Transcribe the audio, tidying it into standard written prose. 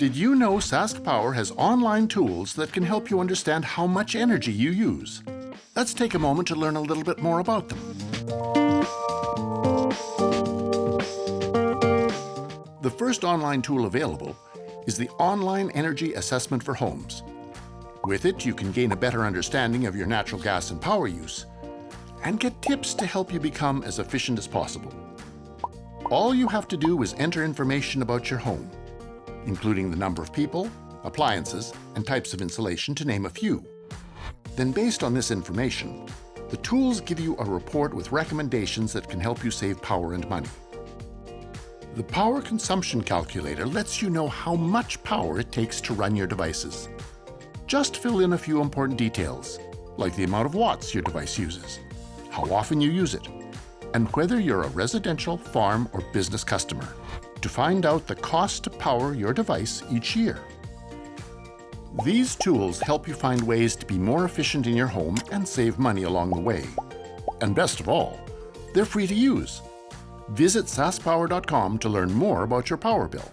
Did you know Sask Power has online tools that can help you understand how much energy you use? Let's take a moment to learn a little bit more about them. The first online tool available is the Online Energy Assessment for Homes. With it, you can gain a better understanding of your natural gas and power use and get tips to help you become as efficient as possible. All you have to do is enter information about your home, including the number of people, appliances, and types of insulation, to name a few. Then, based on this information, the tools give you a report with recommendations that can help you save power and money. The Power Consumption Calculator lets you know how much power it takes to run your devices. Just fill in a few important details, like the amount of watts your device uses, how often you use it, and whether you're a residential, farm, or business customer, to find out the cost to power your device each year. These tools help you find ways to be more efficient in your home and save money along the way. And best of all, they're free to use. Visit saskpower.com to learn more about your power bill.